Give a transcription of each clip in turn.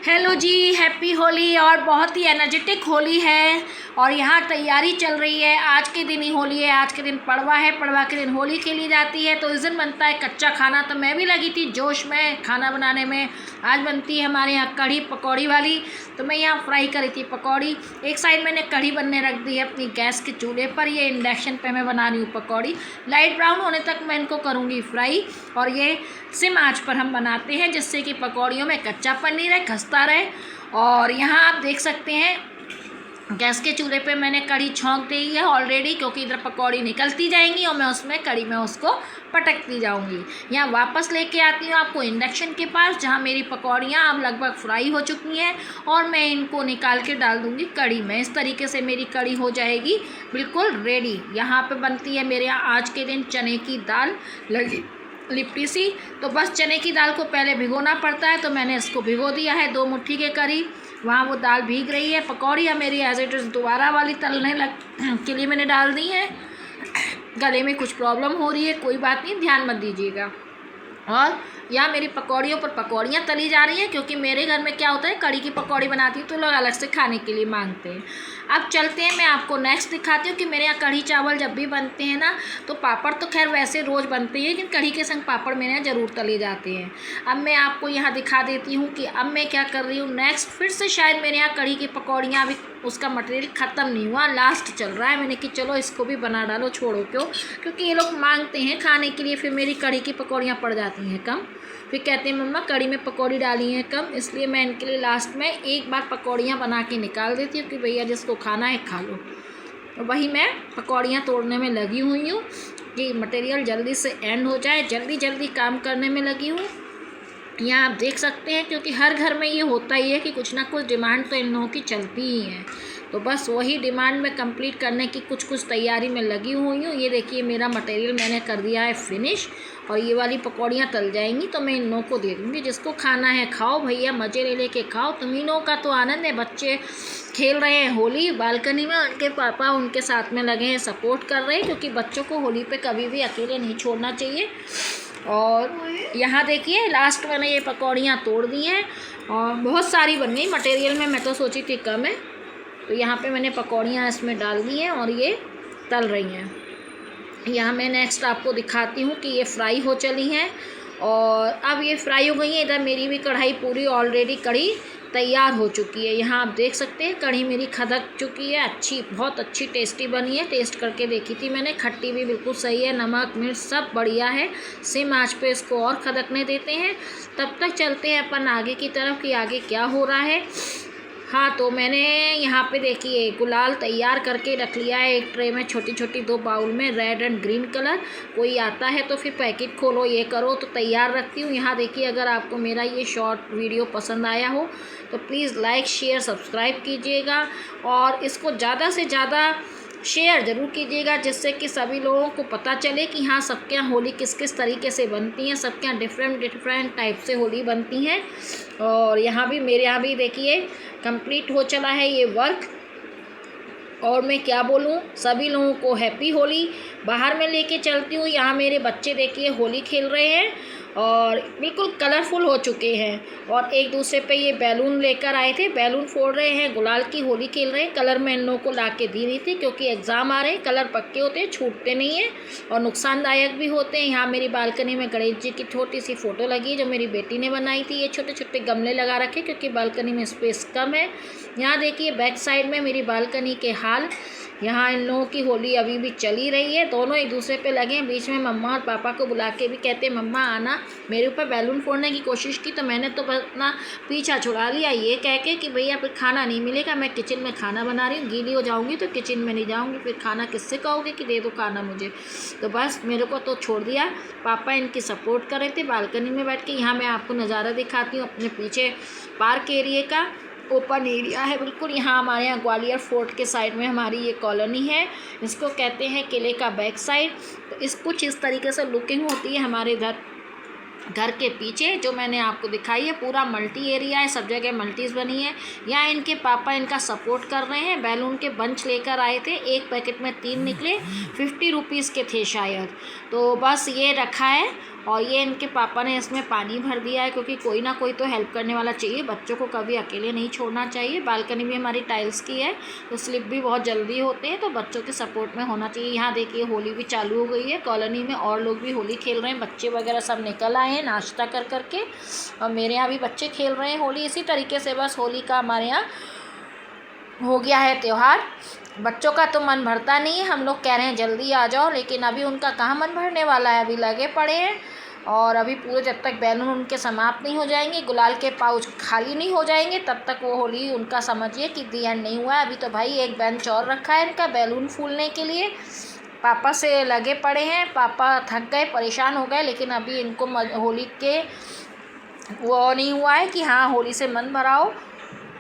Hello जी, happy Holi. और बहुत ही energetic Holi है और यहाँ तैयारी चल रही है। आज के दिन ही होली है, आज के दिन पड़वा है, पड़वा के दिन होली खेली जाती है। तो इस दिन बनता है कच्चा खाना। तो मैं भी लगी थी जोश में खाना बनाने में। आज बनती है हमारे यहाँ कढ़ी पकौड़ी वाली। तो मैं यहाँ फ्राई करी थी पकौड़ी। एक साइड मैंने कढ़ी बनने रख दी है अपनी गैस के चूल्हे पर। ये इंडक्शन पे मैं बना रही हूँ पकौड़ी। लाइट ब्राउन होने तक मैं इनको करूँगी फ्राई। और ये सिम आंच पर हम बनाते हैं जिससे कि पकौड़ियों में कच्चापन नहीं रहे, खस्ता रहे। और यहाँ आप देख सकते हैं गैस के चूल्हे पे मैंने कढ़ी छौंक दी है ऑलरेडी, क्योंकि इधर पकौड़ी निकलती जाएंगी और मैं उसमें कढ़ी में उसको पटकती जाऊंगी। यहाँ वापस लेके आती हूँ आपको इंडक्शन के पास, जहाँ मेरी पकौड़ियाँ अब लगभग फ्राई हो चुकी हैं और मैं इनको निकाल के डाल दूँगी कढ़ी में। इस तरीके से मेरी कढ़ी हो जाएगी बिल्कुल रेडी। यहाँ पे बनती है मेरे यहाँ आज के दिन चने की दाल लगी लिपटी सी। तो बस चने की दाल को पहले भिगोना पड़ता है, तो मैंने इसको भिगो दिया है 2 मुट्ठी के करीब। वहाँ वो दाल भीग रही है। पकौड़ियाँ मेरी एज इट इज़ दोबारा वाली तलने के लिए मैंने डाल दी हैं। गले में कुछ प्रॉब्लम हो रही है, कोई बात नहीं, ध्यान मत दीजिएगा। और यहाँ मेरी पकौड़ियों पर पकौड़ियाँ तली जा रही हैं, क्योंकि मेरे घर में क्या होता है, कढ़ी की पकौड़ी बनाती हूँ तो लोग अलग से खाने के लिए मांगते हैं। अब चलते हैं, मैं आपको नेक्स्ट दिखाती हूँ कि मेरे यहाँ कढ़ी चावल जब भी बनते हैं ना, तो पापड़ तो खैर वैसे रोज़ बनते हैं, लेकिन कढ़ी के संग पापड़ मेरे यहाँ ज़रूर तले जाते हैं। अब मैं आपको यहाँ दिखा देती हूँ कि अब मैं क्या कर रही हूँ नेक्स्ट। फिर से शायद मेरे यहाँ कढ़ी की पकौड़ियाँ अभी उसका मटेरियल ख़त्म नहीं हुआ, लास्ट चल रहा है। मैंने कि चलो इसको भी बना डालो, छोड़ो क्यों, क्योंकि ये लोग मांगते हैं खाने के लिए। फिर मेरी कढ़ी की पकौड़ियाँ पड़ जाती हैं कम। फिर कहते हैं मम्मा कढ़ी में पकौड़ी डाली हैं कम, इसलिए मैं इनके लिए लास्ट में एक बार पकौड़ियाँ बना के निकाल देती हूँ कि भैया जिसको खाना है खा लो। तो वही मैं पकौड़ियाँ तोड़ने में लगी हुई हूँ कि मटेरियल जल्दी से एंड हो जाए, जल्दी जल्दी काम करने में लगी हूँ। यहाँ आप देख सकते हैं, क्योंकि हर घर में ये होता ही है कि कुछ ना कुछ डिमांड तो इन लोगों की चलती ही है। तो बस वही डिमांड में कंप्लीट करने की कुछ तैयारी में लगी हुई हूँ। ये देखिए मेरा मटेरियल मैंने कर दिया है फिनिश, और ये वाली पकौड़ियाँ तल जाएंगी तो मैं इन लोगों को दे दूँगी। जिसको खाना है खाओ भैया, मज़े ले लेके खाओ। तुम इन लोगों का तो आनंद है। बच्चे खेल रहे हैं होली बालकनी में, उनके पापा उनके साथ में लगे हैं, सपोर्ट कर रहे हैं, क्योंकि बच्चों को होली पे कभी भी अकेले नहीं छोड़ना चाहिए। और यहाँ देखिए लास्ट मैंने ये पकौड़ियाँ तोड़ दी हैं और बहुत सारी बन गई मटेरियल में, मैं तो सोची थी कम है। तो यहाँ पे मैंने पकौड़ियाँ इसमें डाल दी हैं और ये तल रही हैं। यहाँ मैं नेक्स्ट आपको दिखाती हूँ कि ये फ्राई हो चली हैं और अब ये फ्राई हो गई है। इधर मेरी भी कढ़ाई पूरी ऑलरेडी कढ़ी तैयार हो चुकी है। यहाँ आप देख सकते हैं कढ़ी मेरी खदक चुकी है, अच्छी, बहुत अच्छी टेस्टी बनी है। टेस्ट करके देखी थी मैंने, खट्टी भी बिल्कुल सही है, नमक मिर्च सब बढ़िया है। सिम आंच पे इसको और खदकने देते हैं। तब तक चलते हैं अपन आगे की तरफ कि आगे क्या हो रहा है। हाँ, तो मैंने यहाँ पे देखिए गुलाल तैयार करके रख लिया है एक ट्रे में, छोटी छोटी 2 बाउल में, रेड एंड ग्रीन कलर। कोई आता है तो फिर पैकेट खोलो, ये करो, तो तैयार रखती हूँ। यहाँ देखिए अगर आपको मेरा ये शॉर्ट वीडियो पसंद आया हो तो प्लीज़ लाइक शेयर सब्सक्राइब कीजिएगा और इसको ज़्यादा से ज़्यादा शेयर ज़रूर कीजिएगा, जिससे कि सभी लोगों को पता चले कि हाँ सबके यहाँ होली किस किस तरीके से बनती हैं। सबके यहाँ डिफरेंट टाइप से होली बनती हैं। और यहाँ भी मेरे यहाँ भी देखिए कंप्लीट हो चला है ये वर्क। और मैं क्या बोलूँ, सभी लोगों को हैप्पी होली। बाहर में लेके चलती हूँ। यहाँ मेरे बच्चे देखिए होली खेल रहे हैं और बिल्कुल कलरफुल हो चुके हैं और एक दूसरे पे ये बैलून लेकर आए थे, बैलून फोड़ रहे हैं, गुलाल की होली खेल रहे हैं। कलर मैं इन लोगों को ला के दी नहीं थी, क्योंकि एग्ज़ाम आ रहे हैं। कलर पक्के होते हैं, छूटते नहीं हैं और नुकसानदायक भी होते हैं। यहाँ मेरी बालकनी में गणेश जी की छोटी सी फ़ोटो लगी है जो मेरी बेटी ने बनाई थी। ये छोटे छोटे गमले लगा रखे क्योंकि बालकनी में स्पेस कम है। यहाँ देखिए बैक साइड में मेरी बालकनी के हाल। यहाँ इन लोगों की होली अभी भी चली रही है, दोनों एक दूसरे पे लगे हैं। बीच में मम्मा और पापा को बुला के भी कहते हैं मम्मा आना। मेरे ऊपर बैलून फोड़ने की कोशिश की तो मैंने तो अपना पीछा छुड़ा लिया, ये कह के कि भैया फिर खाना नहीं मिलेगा। मैं किचन में खाना बना रही हूँ, गीली हो जाऊँगी तो किचन में नहीं जाऊँगी, फिर खाना किससे कहोगे कि दे दो खाना मुझे। तो बस मेरे को तो छोड़ दिया। पापा इनकी सपोर्ट कर रहे थे बालकनी में बैठ के। यहाँ मैं आपको नज़ारा दिखाती हूँ अपने पीछे पार्क एरिए का, ओपन एरिया है बिल्कुल। यहाँ हमारे यहाँ ग्वालियर फोर्ट के साइड में हमारी ये कॉलोनी है, इसको कहते हैं किले का बैक साइड। तो कुछ इस तरीके से लुकिंग होती है हमारे इधर घर के पीछे जो मैंने आपको दिखाई है। पूरा मल्टी एरिया है, सब जगह मल्टीज़ बनी है। यहाँ इनके पापा इनका सपोर्ट कर रहे हैं। बैलून के बंच लेकर आए थे, एक पैकेट में 3 निकले, 50 रुपीज़ के थे शायद। तो बस ये रखा है और ये इनके पापा ने इसमें पानी भर दिया है, क्योंकि कोई ना कोई तो हेल्प करने वाला चाहिए। बच्चों को कभी अकेले नहीं छोड़ना चाहिए। बालकनी भी हमारी टाइल्स की है तो स्लिप भी बहुत जल्दी होते हैं, तो बच्चों के सपोर्ट में होना चाहिए। यहाँ देखिए होली भी चालू हो गई है कॉलोनी में, और लोग भी होली खेल रहे हैं। बच्चे वगैरह सब निकल आए हैं नाश्ता कर करके, और मेरे यहाँ भी बच्चे खेल रहे हैं होली। इसी तरीके से बस होली का हमारे यहाँ हो गया है त्यौहार। बच्चों का तो मन भरता नहीं है, हम लोग कह रहे हैं जल्दी आ जाओ, लेकिन अभी उनका कहाँ मन भरने वाला है, अभी लगे पड़े हैं। और अभी पूरे जब तक बैलून उनके समाप्त नहीं हो जाएंगे, गुलाल के पाउच खाली नहीं हो जाएंगे, तब तक वो होली उनका समझिए कि दी एंड नहीं हुआ है। अभी तो भाई एक बेंच और रखा है इनका बैलून फूलने के लिए। पापा से लगे पड़े हैं, पापा थक गए, परेशान हो गए, लेकिन अभी इनको होली के वो नहीं हुआ है कि हाँ होली से मन भराओ।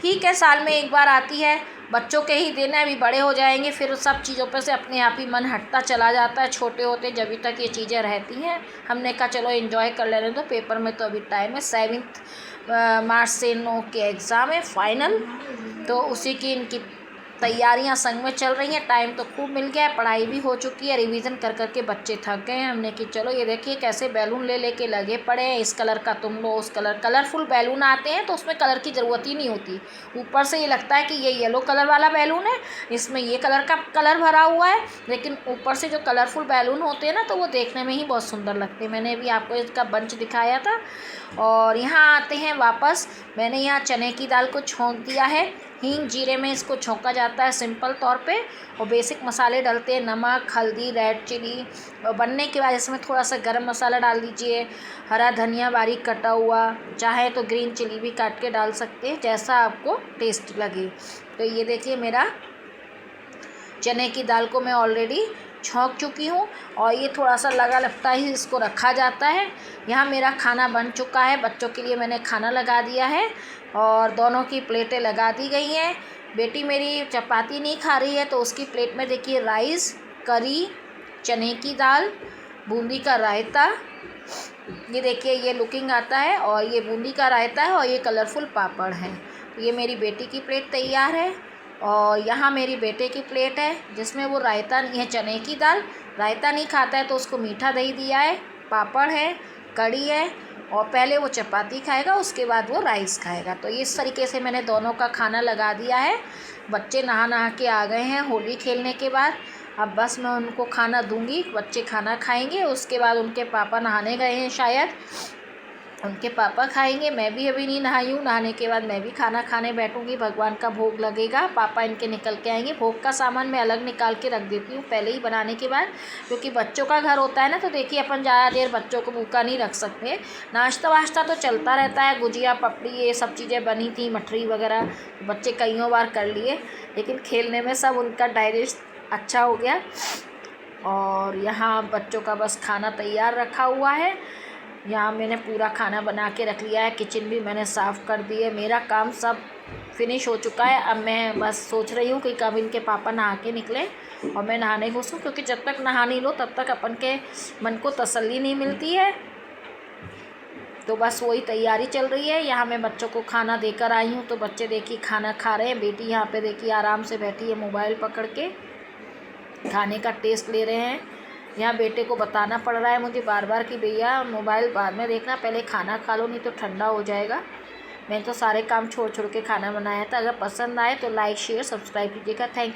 ठीक है, साल में एक बार आती है, बच्चों के ही दिन है। अभी बड़े हो जाएंगे फिर सब चीज़ों पर से अपने आप ही मन हटता चला जाता है। छोटे होते जब तक ये चीज़ें रहती हैं, हमने कहा चलो एंजॉय कर लेने दो। पेपर में तो अभी टाइम है, 7 मार्च से इनों के एग्ज़ाम है फाइनल, तो उसी की इनकी तैयारियां संग में चल रही हैं। टाइम तो खूब मिल गया है, पढ़ाई भी हो चुकी है, रिवीजन कर करके बच्चे थक गए हैं। हमने कि चलो ये देखिए कैसे बैलून ले लेके लगे पड़े हैं, इस कलर का तुम लो, उस कलर। कलरफुल बैलून आते हैं तो उसमें कलर की ज़रूरत ही नहीं होती। ऊपर से ये लगता है कि ये येलो कलर वाला बैलून है, इसमें ये कलर का कलर भरा हुआ है, लेकिन ऊपर से जो कलरफुल बैलून होते हैं ना, तो वो देखने में ही बहुत सुंदर लगते हैं। मैंने भी आपको इसका बंच दिखाया था। और यहाँ आते हैं वापस, मैंने यहाँ चने की दाल को छोंक दिया है, हींग जीरे में इसको छोंका जाता है सिंपल तौर पे, और बेसिक मसाले डलते हैं, नमक, हल्दी, रेड चिली। और बनने के बाद इसमें थोड़ा सा गरम मसाला डाल दीजिए, हरा धनिया बारीक कटा हुआ, चाहे तो ग्रीन चिली भी काट के डाल सकते हैं, जैसा आपको टेस्ट लगे। तो ये देखिए मेरा चने की दाल को मैं ऑलरेडी छोंक चुकी हूँ, और ये थोड़ा सा लगा लगता ही इसको रखा जाता है। यहाँ मेरा खाना बन चुका है, बच्चों के लिए मैंने खाना लगा दिया है, और दोनों की प्लेटें लगा दी गई हैं। बेटी मेरी चपाती नहीं खा रही है, तो उसकी प्लेट में देखिए राइस, करी, चने की दाल, बूंदी का रायता, ये देखिए ये लुकिंग आता है, और ये बूंदी का रायता है, और ये कलरफुल पापड़ है। तो ये मेरी बेटी की प्लेट तैयार है, और यहाँ मेरी बेटे की प्लेट है जिसमें वो रायता नहीं है, चने की दाल, रायता नहीं खाता है तो उसको मीठा दही दिया है, पापड़ है, कड़ी है, और पहले वो चपाती खाएगा, उसके बाद वो राइस खाएगा। तो इस तरीके से मैंने दोनों का खाना लगा दिया है। बच्चे नहा के आ गए हैं होली खेलने के बाद। अब बस मैं उनको खाना दूंगी, बच्चे खाना खाएंगे, उसके बाद उनके पापा नहाने गए हैं शायद, उनके पापा खाएंगे। मैं भी अभी नहीं नहाई हूँ, नहाने के बाद मैं भी खाना खाने बैठूँगी, भगवान का भोग लगेगा, पापा इनके निकल के आएंगे। भोग का सामान मैं अलग निकाल के रख देती हूँ पहले ही बनाने के बाद, क्योंकि बच्चों का घर होता है ना, तो देखिए अपन ज़्यादा देर बच्चों को भूखा नहीं रख सकते। नाश्ता वाश्ता तो चलता रहता है, गुजिया पपड़ी ये सब चीज़ें बनी थी, मठरी वगैरह बच्चे कईयों बार कर लिए, लेकिन खेलने में सब उनका डाइजेस्ट अच्छा हो गया। और यहाँ बच्चों का बस खाना तैयार रखा हुआ है। यहाँ मैंने पूरा खाना बना के रख लिया है, किचन भी मैंने साफ़ कर दी है, मेरा काम सब फिनिश हो चुका है। अब मैं बस सोच रही हूँ कि कब इनके पापा नहा के निकलें और मैं नहाने घुसूँ, क्योंकि जब तक नहा नहीं लो तब तक अपन के मन को तसल्ली नहीं मिलती है। तो बस वही तैयारी चल रही है। यहाँ मैं बच्चों को खाना देकर आई हूँ, तो बच्चे देखिए खाना खा रहे हैं। बेटी यहाँ पे देखिए आराम से बैठी है, मोबाइल पकड़ के खाने का टेस्ट ले रहे हैं। यहाँ बेटे को बताना पड़ रहा है मुझे बार बार कि भैया मोबाइल बाद में देखना, पहले खाना खा लो नहीं तो ठंडा हो जाएगा। मैंने तो सारे काम छोड़ छोड़ के खाना बनाया था। अगर पसंद आए तो लाइक शेयर सब्सक्राइब कीजिएगा। Thank you.